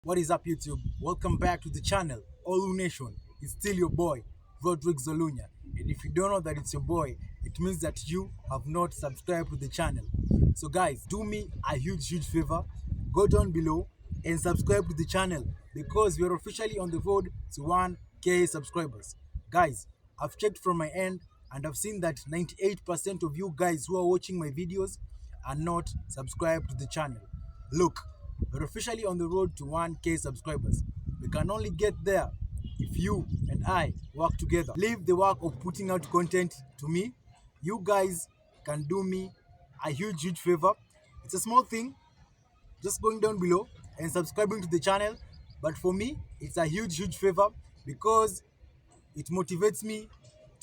What is up, YouTube? Welcome back to the channel, Olu Nation. It's still your boy, Rodrick Zolunya. And if you don't know that it's your boy, it means that you have not subscribed to the channel. So guys, do me a huge favor. Go down below and subscribe to the channel because we are officially on the road to 1K subscribers. Guys, I've checked from my end and I've seen that 98% of you guys who are watching my videos are not subscribed to the channel. Look, we're officially on the road to 1K subscribers. We can only get there if you and I work together. Leave the work of putting out content to me. You guys can do me a huge favor. It's a small thing, just going down below and subscribing to the channel. But for me, it's a huge favor because it motivates me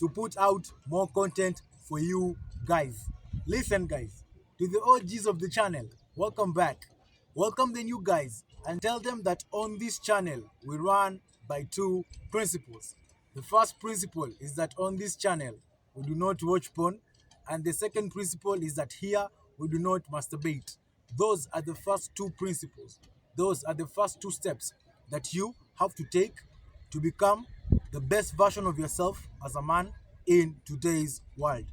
to put out more content for you guys. Listen, guys, to the OGs of the channel, welcome back. Welcome the new guys and tell them that on this channel we run by two principles. The first principle is that on this channel we do not watch porn, and the second principle is that here we do not masturbate. Those are the first two principles. Those are the first two steps that you have to take to become the best version of yourself as a man in today's world.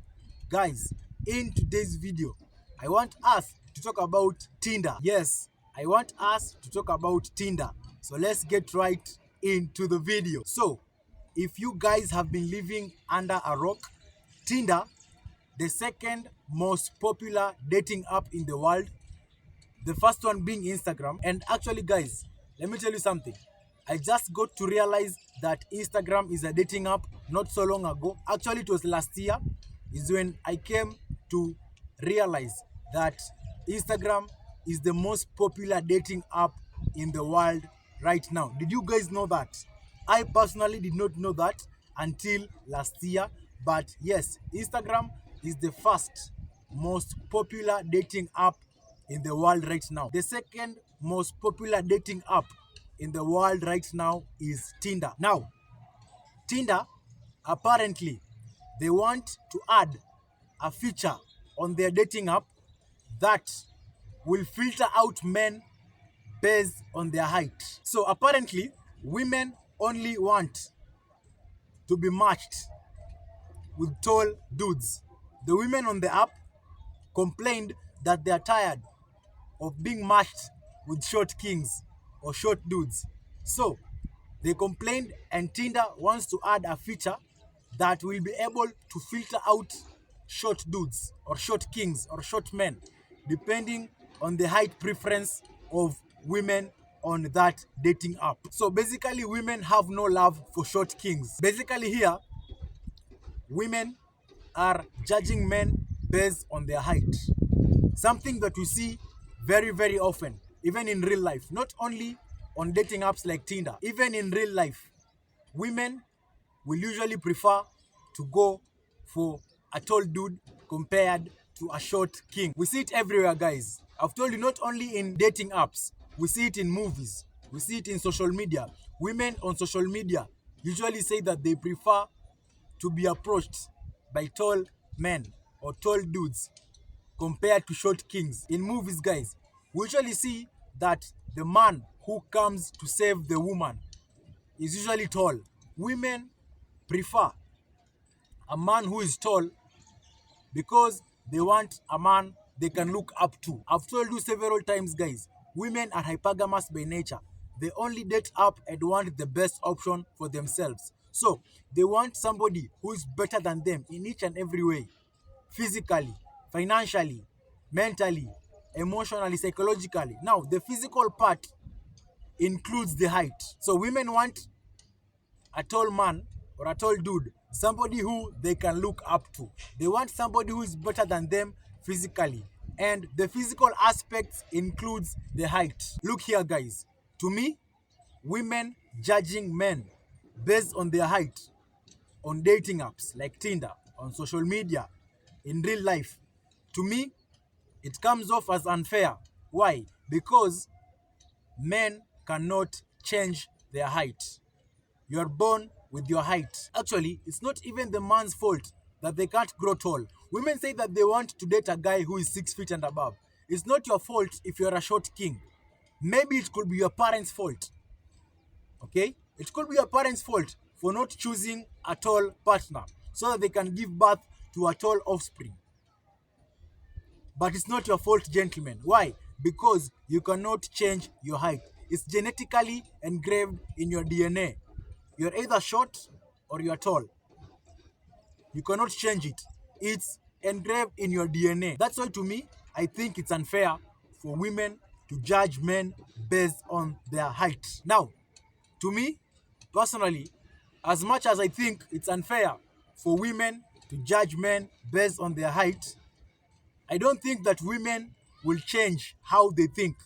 Guys, in today's video, I want us to talk about Tinder. Yes, I want us to talk about Tinder. So let's get right into the video. So, if you guys have been living under a rock, Tinder, the second most popular dating app in the world, the first one being Instagram. And actually, guys, let me tell you something. I just got to realize that Instagram is a dating app not so long ago. Actually, it was last year is when I came to realize that Instagram is the most popular dating app in the world right now. Did you guys know that? I personally did not know that until last year. But yes, Instagram is the first most popular dating app in the world right now. The second most popular dating app in the world right now is Tinder. Now, Tinder, apparently, they want to add a feature on their dating app that will filter out men based on their height. So apparently, women only want to be matched with tall dudes. The women on the app complained that they are tired of being matched with short kings or short dudes. So they complained, and Tinder wants to add a feature that will be able to filter out short dudes or short kings or short men depending on the height preference of women on that dating app. So basically, women have no love for short kings. Basically here, women are judging men based on their height. Something that we see very often, even in real life, not only on dating apps like Tinder, even in real life, women will usually prefer to go for a tall dude compared to a short king. We see it everywhere, guys. I've told you, not only in dating apps, we see it in movies, we see it in social media. Women on social media usually say that they prefer to be approached by tall men or tall dudes compared to short kings. In movies, guys, we usually see that the man who comes to save the woman is usually tall. Women prefer a man who is tall because they want a man they can look up to. I've told you several times, guys, women are hypergamous by nature. They only date up and want the best option for themselves. So they want somebody who is better than them in each and every way: physically, financially, mentally, emotionally, psychologically. Now, the physical part includes the height. So women want a tall man or a tall dude, somebody who they can look up to. They want somebody who is better than them physically. And the physical aspects includes the height. Look here, guys. To me, women judging men based on their height on dating apps like Tinder, on social media, in real life, to me, it comes off as unfair. Why? Because men cannot change their height. You are born with your height. Actually, it's not even the man's fault that they can't grow tall. Women say that they want to date a guy who is 6 feet and above. It's not your fault if you're a short king. Maybe it could be your parents' fault. Okay? It could be your parents' fault for not choosing a tall partner so that they can give birth to a tall offspring. But it's not your fault, gentlemen. Why? Because you cannot change your height. It's genetically engraved in your DNA. You're either short or you're tall. You cannot change it. It's engraved in your DNA. That's why, to me, I think it's unfair for women to judge men based on their height. Now, to me, personally, as much as I think it's unfair for women to judge men based on their height, I don't think that women will change how they think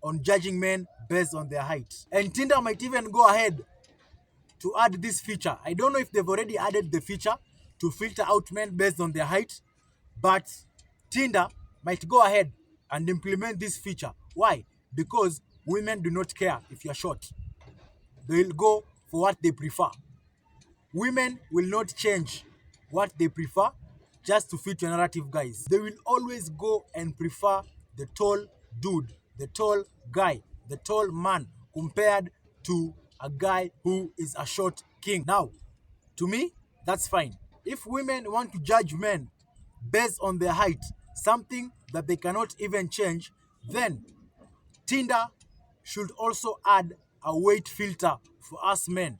on judging men based on their height. And Tinder might even go ahead to add this feature. I don't know if they've already added the feature to filter out men based on their height, but Tinder might go ahead and implement this feature. Why? Because women do not care if you're short. They'll go for what they prefer. Women will not change what they prefer just to fit your narrative, guys. They will always go and prefer the tall dude, the tall guy, the tall man compared to a guy who is a short king. Now, to me, that's fine. If women want to judge men based on their height, something that they cannot even change, then Tinder should also add a weight filter for us men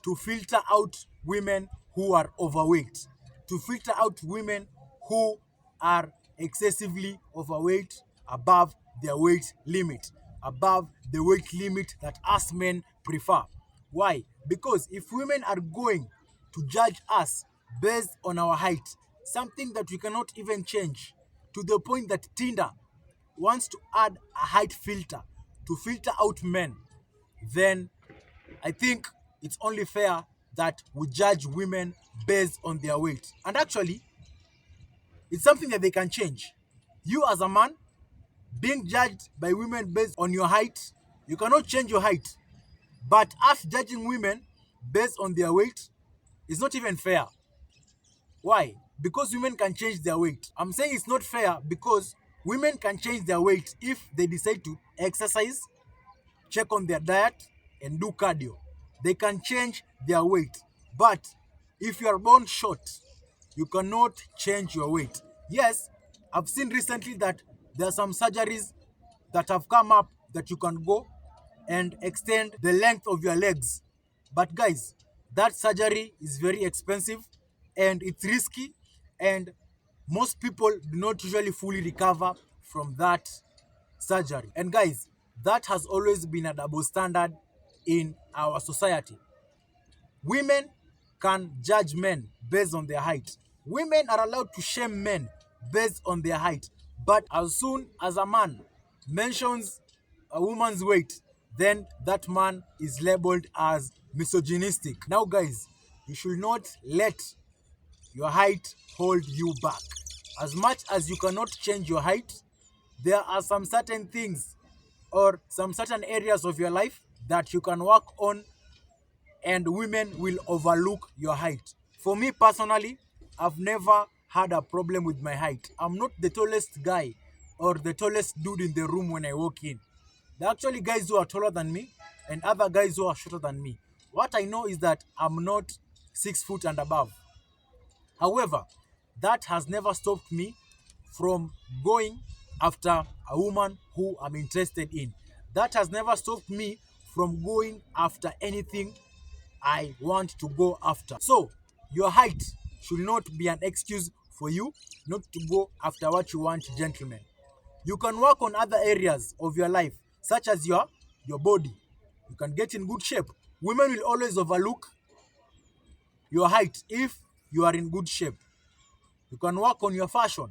to filter out women who are overweight, to filter out women who are excessively overweight above their weight limit, above the weight limit that us men prefer. Why? Because if women are going to judge us based on our height, something that we cannot even change, to the point that Tinder wants to add a height filter to filter out men, then I think it's only fair that we judge women based on their weight. And actually, it's something that they can change. You, as a man, being judged by women based on your height, you cannot change your height. But us judging women based on their weight is not even fair. Why? Because women can change their weight. I'm saying it's not fair because women can change their weight if they decide to exercise, check on their diet, and do cardio. They can change their weight. But if you are born short, you cannot change your weight. Yes, I've seen recently that there are some surgeries that have come up that you can go and extend the length of your legs. But guys, that surgery is very expensive and it's risky, and most people do not usually fully recover from that surgery. And guys, that has always been a double standard in our society. Women can judge men based on their height. Women are allowed to shame men based on their height. But as soon as a man mentions a woman's weight, then that man is labeled as misogynistic. Now, guys, you should not let your height hold you back. As much as you cannot change your height, there are some certain things or some certain areas of your life that you can work on, and women will overlook your height. For me personally, I've never had a problem with my height. I'm not the tallest guy or the tallest dude in the room when I walk in. There are actually guys who are taller than me and other guys who are shorter than me. What I know is that I'm not 6 foot and above. However, that has never stopped me from going after a woman who I'm interested in. That has never stopped me from going after anything I want to go after. So, your height should not be an excuse for you not to go after what you want, gentlemen. You can work on other areas of your life, such as your body. You can get in good shape. Women will always overlook your height if you are in good shape. You can work on your fashion.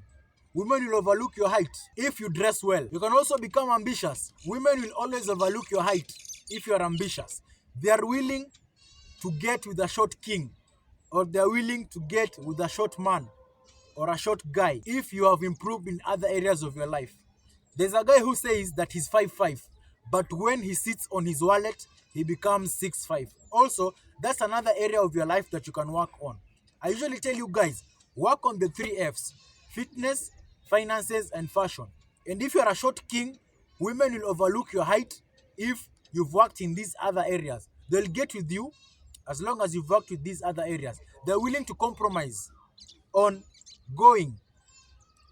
Women will overlook your height if you dress well. You can also become ambitious. Women will always overlook your height if you are ambitious. They are willing to get with a short king, or they are willing to get with a short man or a short guy if you have improved in other areas of your life. There's a guy who says that he's 5'5", but when he sits on his wallet, he becomes 6'5". Also, that's another area of your life that you can work on. I usually tell you guys, work on the 3 Fs: fitness, finances, and fashion. And if you're a short king Women will overlook your height if you've worked in these other areas. They'll get with you as long as you've worked with these other areas. They're willing to compromise on going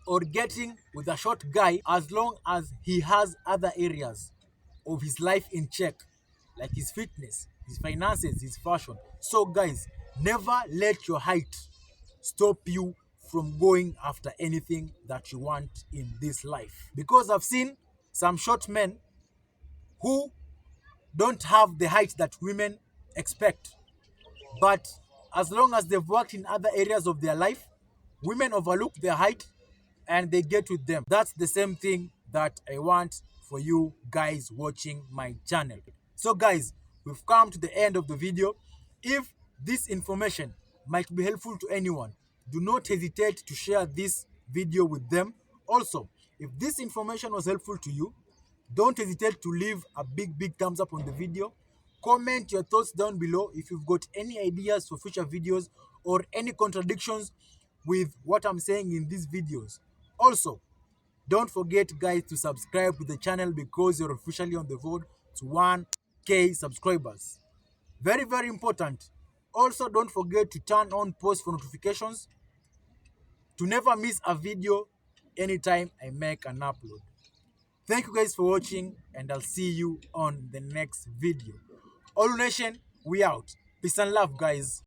or getting with a short guy as long as he has other areas of his life in check, like his fitness, his finances, his fashion. So, guys, never let your height stop you from going after anything that you want in this life. Because I've seen some short men who don't have the height that women expect. But as long as they've worked in other areas of their life, women overlook their height and they get with them. That's the same thing that I want for you guys watching my channel. So guys, we've come to the end of the video. If this information might be helpful to anyone, do not hesitate to share this video with them. Also, if this information was helpful to you, don't hesitate to leave a big thumbs up on the video. Comment your thoughts down below if you've got any ideas for future videos or any contradictions with what I'm saying in these videos. Also, don't forget guys to subscribe to the channel because you're officially on the road to 1K subscribers. Very important. Also, don't forget to turn on post for notifications to never miss a video anytime I make an upload. Thank you guys for watching and I'll see you on the next video. All Nation, we out. Peace and love, guys.